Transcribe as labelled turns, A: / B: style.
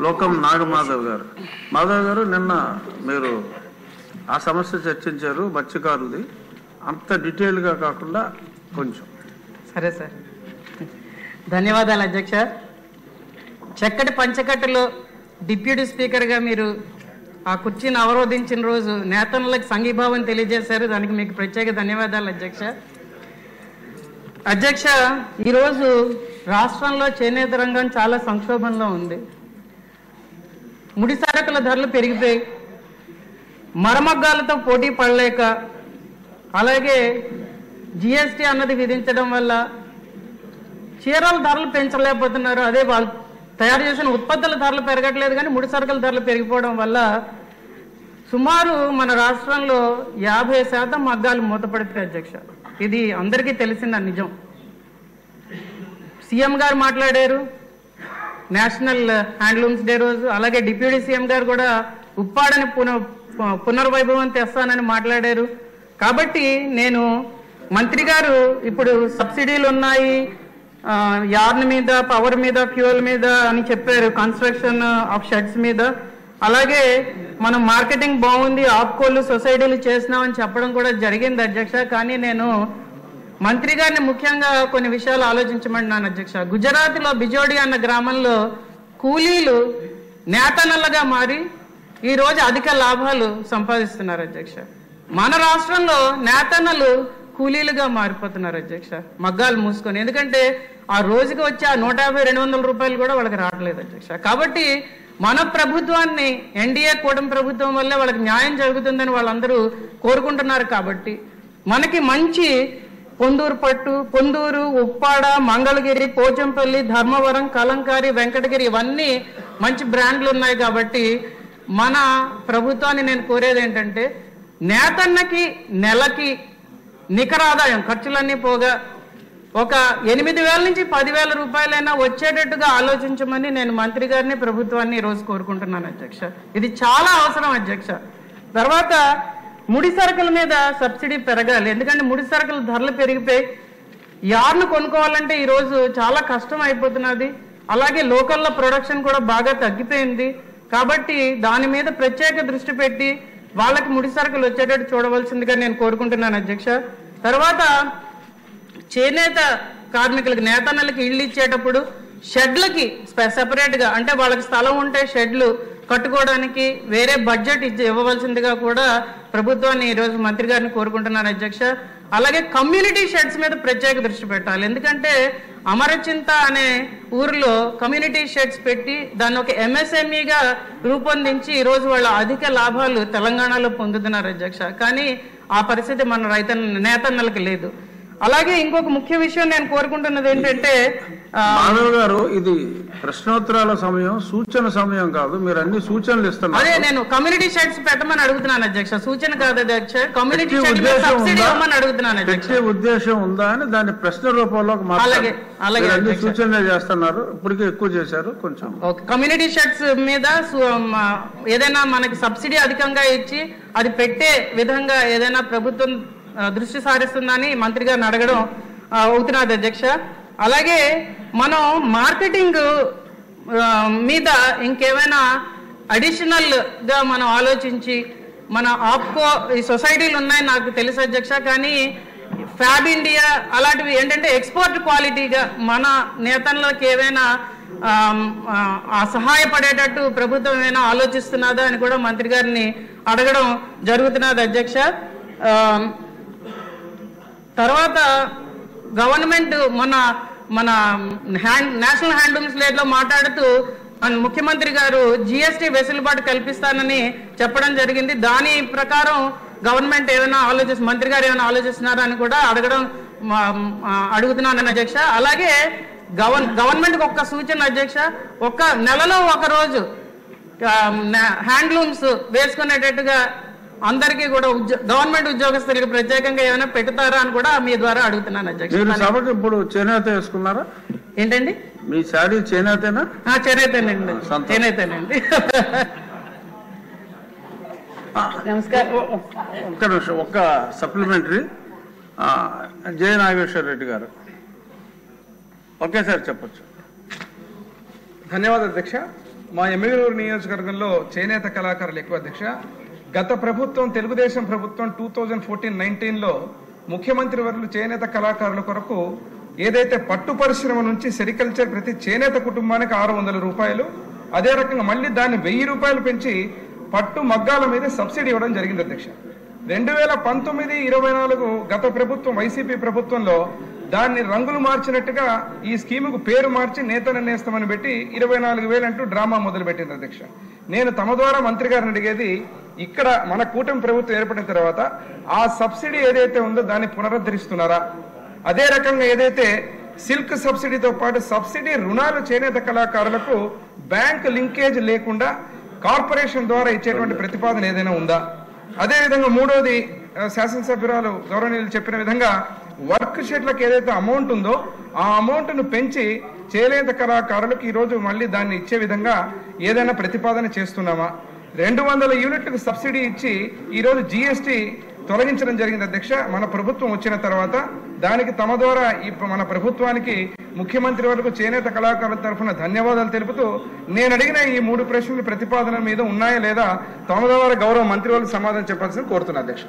A: లోకం నాగమాధవ్ గారు. మాధవ్ గారు, నిన్న మీరు ఆ సమస్య చర్చించారు మత్స్యకారులది, అంత డీటెయిల్గా కాకుండా కొంచెం.
B: సరే సార్, ధన్యవాదాలు అధ్యక్ష. చక్కటి పంచకట్టులో డిప్యూటీ స్పీకర్గా మీరు ఆ కుర్చీని అవరోధించిన రోజు నేతలకు సంఘీభావం తెలియజేశారు. దానికి మీకు ప్రత్యేక ధన్యవాదాలు అధ్యక్ష. అధ్యక్ష, ఈరోజు రాష్ట్రంలో చేనేత రంగం చాలా సంక్షోభంలో ఉంది. ముడి సరకుల ధరలు పెరిగిపోయి మరమగ్గాలతో పోటీ పడలేక, అలాగే జిఎస్టీ అన్నది విధించడం వల్ల చీరల ధరలు పెంచలేకపోతున్నారు. అదే వాళ్ళు తయారు చేసిన ఉత్పత్తుల ధరలు పెరగట్లేదు, కానీ ముడి సరుకుల ధరలు పెరిగిపోవడం వల్ల సుమారు మన రాష్ట్రంలో 50% మగ్గాలు మూతపడతాయి అధ్యక్ష. ఇది అందరికీ తెలిసిన నిజం. సీఎం గారు మాట్లాడారు నేషనల్ హ్యాండ్లూమ్స్ డే రోజు, అలాగే డిప్యూటీ సీఎం గారు కూడా ఉప్పాడని పునర్వైభవం తెస్తానని మాట్లాడారు. కాబట్టి నేను మంత్రి గారు ఇప్పుడు సబ్సిడీలు ఉన్నాయి యార్న్ మీద, పవర్ మీద, ఫ్యూయల్ మీద అని చెప్పారు, కన్స్ట్రక్షన్ ఆఫ్ షెడ్స్ మీద. అలాగే మనం మార్కెటింగ్ బాగుంది, ఆప్కోళ్ళు సొసైటీలు చేసినామని చెప్పడం కూడా జరిగింది అధ్యక్ష. కానీ నేను మంత్రి గారిని ముఖ్యంగా కొన్ని విషయాలు ఆలోచించమంటున్నాను అధ్యక్ష. గుజరాత్లో బిజోడి అన్న గ్రామంలో కూలీలు నేతన్నలుగా మారి ఈరోజు అధిక లాభాలు సంపాదిస్తున్నారు అధ్యక్ష. మన రాష్ట్రంలో నేతన్నలు కూలీలుగా మారిపోతున్నారు అధ్యక్ష, మగ్గాలు మూసుకొని. ఎందుకంటే ఆ రోజుకి వచ్చి ఆ 150-200 రూపాయలు కూడా వాళ్ళకి రావట్లేదు అధ్యక్ష. కాబట్టి మన ప్రభుత్వాన్ని, ఎన్డీఏ కూటమి ప్రభుత్వం వల్లే వాళ్ళకి న్యాయం జరుగుతుందని వాళ్ళందరూ కోరుకుంటున్నారు. కాబట్టి మనకి మంచి పొందూరు పట్టు, పొందూరు, ఉప్పాడ, మంగళగిరి, పోచంపల్లి, ధర్మవరం, కలంకారి, వెంకటగిరి ఇవన్నీ మంచి బ్రాండ్లు ఉన్నాయి. కాబట్టి మన ప్రభుత్వాన్ని నేను కోరేది ఏంటంటే, నేతన్నకి నెలకి నికర ఆదాయం ఖర్చులన్నీ పోగా ఒక 8,000 నుంచి 10,000 రూపాయలైనా వచ్చేటట్టుగా ఆలోచించమని నేను మంత్రి గారిని, ప్రభుత్వాన్ని ఈరోజు కోరుకుంటున్నాను అధ్యక్ష. ఇది చాలా అవసరం అధ్యక్ష. తర్వాత ముడి సరుకుల మీద సబ్సిడీ పెరగాలి. ఎందుకంటే ముడి సరుకుల ధరలు పెరిగిపోయి యార్ను కొనుక్కోవాలంటే ఈరోజు చాలా కష్టం అయిపోతున్నది. అలాగే లోకల్లో ప్రొడక్షన్ కూడా బాగా తగ్గిపోయింది. కాబట్టి దాని మీద ప్రత్యేక దృష్టి పెట్టి వాళ్ళకి ముడి సరుకులు వచ్చేటట్టు చూడవలసిందిగా నేను కోరుకుంటున్నాను అధ్యక్ష. తర్వాత చేనేత కార్మికులకి, నేతన్నలకి ఇళ్ళు ఇచ్చేటప్పుడు షెడ్లకి సెపరేట్గా, అంటే వాళ్ళకి స్థలం ఉంటే షెడ్లు కట్టుకోవడానికి వేరే బడ్జెట్ ఇవ్వవలసిందిగా కూడా ప్రభుత్వాన్ని ఈరోజు మంత్రి గారిని కోరుకుంటున్నాను అధ్యక్ష. అలాగే కమ్యూనిటీ షెడ్స్ మీద ప్రత్యేక దృష్టి పెట్టాలి. ఎందుకంటే అమరచింత అనే ఊరిలో కమ్యూనిటీ షెడ్స్ పెట్టి దాన్ని ఒక ఎంఎస్ఎంఈగా రూపొందించి ఈరోజు వాళ్ళ అధిక లాభాలు తెలంగాణలో పొందుతున్నారు అధ్యక్ష. కానీ ఆ పరిస్థితి మన నేతన్నలకు లేదు. అలాగే ఇంకొక ముఖ్య విషయం నేను కోరుకుంటున్నది ఏంటంటే,
A: మాధవ్ గారు, ఇది ప్రశ్నోత్తరాల సమయం, సూచన సమయం కాదు. మీరు అన్ని సూచనలు ఇస్తున్నారు.
B: అదే నేను కమ్యూనిటీ షెడ్స్ పెట్టమని అడుగుతున్నాను అధ్యక్ష, సూచన కాదు అధ్యక్ష. కమ్యూనిటీ అడుగుతున్నాను అధ్యక్ష.
A: ఉద్దేశం ఉందా అని దాన్ని ప్రశ్న రూపంలో అన్ని సూచనలు చేస్తున్నారు. ఇప్పటికే ఎక్కువ చేశారు కొంచెం.
B: కమ్యూనిటీ షెడ్స్ మీద ఏదైనా మనకి సబ్సిడీ అధికంగా ఇచ్చి అది పెట్టే విధంగా ఏదైనా ప్రభుత్వం దృష్టి సారిస్తుందని మంత్రి గారిని అడగడం అవుతున్నది అధ్యక్ష. అలాగే మనం మార్కెటింగ్ మీద ఇంకేమైనా అడిషనల్గా మనం ఆలోచించి, మన ఆప్కో ఈ సొసైటీలు ఉన్నాయి నాకు తెలుసు అధ్యక్ష, కానీ ఫ్యాబ్ ఇండియా అలాంటివి ఏంటంటే ఎక్స్పోర్ట్ క్వాలిటీగా మన నేతలకు ఏవైనా సహాయపడేటట్టు ప్రభుత్వం ఏమైనా ఆలోచిస్తున్నదా అని కూడా మంత్రి గారిని అడగడం జరుగుతున్నది అధ్యక్ష. తర్వాత గవర్నమెంట్ మన నేషనల్ హ్యాండ్లూమ్స్ డేలో మాట్లాడుతూ ముఖ్యమంత్రి గారు జిఎస్టీ వెసులుబాటు కల్పిస్తానని చెప్పడం జరిగింది. దాని ప్రకారం గవర్నమెంట్ ఏమైనా మంత్రి గారు ఏమైనా ఆలోచిస్తున్నారా అని కూడా అడుగుతున్నాను అధ్యక్ష. అలాగే గవర్నమెంట్కి ఒక్క సూచన అధ్యక్ష, ఒక నెలలో ఒక రోజు హ్యాండ్లూమ్స్ వేసుకునేటట్టుగా అందరికీ కూడా గవర్నమెంట్ ఉద్యోగస్తులకు ప్రత్యేకంగా ఏమైనా పెడతారా అని కూడా మీ ద్వారా అడుగుతున్నాను అధ్యక్ష.
A: ఇప్పుడు చేనేత వేసుకున్నారా
B: ఏంటండి?
A: మీ శారీ చేనేతేనా?
B: చేనేతేనండి, చేనేతేనండి. నమస్కారం.
A: ఒక్క నిమిషం, ఒక్క సప్లిమెంటరీ. జయ నాగేశ్వర రెడ్డి గారు ఒకేసారి చెప్పచ్చు.
C: ధన్యవాదాలు అధ్యక్ష. మా ఎమ్మిగనూరు నియోజకవర్గంలో చేనేత కళాకారులు ఎక్కువ అధ్యక్ష. గత ప్రభుత్వం తెలుగుదేశం ప్రభుత్వం 2014-19లో ముఖ్యమంత్రి వర్యులు చేనేత కళాకారుల కొరకు ఏదైతే పట్టు పరిశ్రమ నుంచి సెరికల్చర్ ప్రతి చేనేత కుటుంబానికి 600 రూపాయలు, అదే రకంగా మళ్ళీ దాన్ని 1000 రూపాయలు పెంచి పట్టు మగ్గాల మీద సబ్సిడీ ఇవ్వడం జరిగింది అధ్యక్ష. 2019-24 గత ప్రభుత్వం వైసీపీ ప్రభుత్వంలో దాన్ని రంగులు మార్చినట్టుగా ఈ స్కీముకు పేరు మార్చి నేతన నేస్తామని పెట్టి 24,000 అంటూ డ్రామా మొదలు పెట్టింది అధ్యక్ష. నేను తమ ద్వారా మంత్రి గారిని అడిగేది, ఇక్కడ మన కూటమి ప్రభుత్వం ఏర్పడిన తర్వాత ఆ సబ్సిడీ ఏదైతే ఉందో దాన్ని పునరుద్ధరిస్తున్నారా? అదే రకంగా ఏదైతే సిల్క్ సబ్సిడీతో పాటు సబ్సిడీ రుణాలు చేనేత కళాకారులకు బ్యాంక్ లింకేజ్ లేకుండా కార్పొరేషన్ ద్వారా ఇచ్చేటువంటి ప్రతిపాదన ఏదైనా ఉందా? అదేవిధంగా మూడోది, శాసనసభ్యురాలు గౌరవనీయులు చెప్పిన విధంగా వర్క్ షెడ్లకు ఏదైతే అమౌంట్ ఉందో ఆ అమౌంట్ను పెంచి చేనేత కళాకారులకు ఈరోజు మళ్ళీ దాన్ని ఇచ్చే విధంగా ఏదైనా ప్రతిపాదన చేస్తున్నామా? 200 యూనిట్లకు సబ్సిడీ ఇచ్చి ఈరోజు జీఎస్టీ తొలగించడం జరిగింది అధ్యక్ష మన ప్రభుత్వం వచ్చిన తర్వాత. దానికి తమ ద్వారా మన ప్రభుత్వానికి ముఖ్యమంత్రి వరకు చేనేత కళాకారుల తరఫున ధన్యవాదాలు తెలుపుతూ, నేను అడిగిన ఈ 3 ప్రశ్నలు ప్రతిపాదన మీద ఉన్నాయా లేదా తమ ద్వారా గౌరవ మంత్రి వాళ్ళు సమాధానం చెప్పాల్సింది కోరుతున్నా అధ్యక్ష.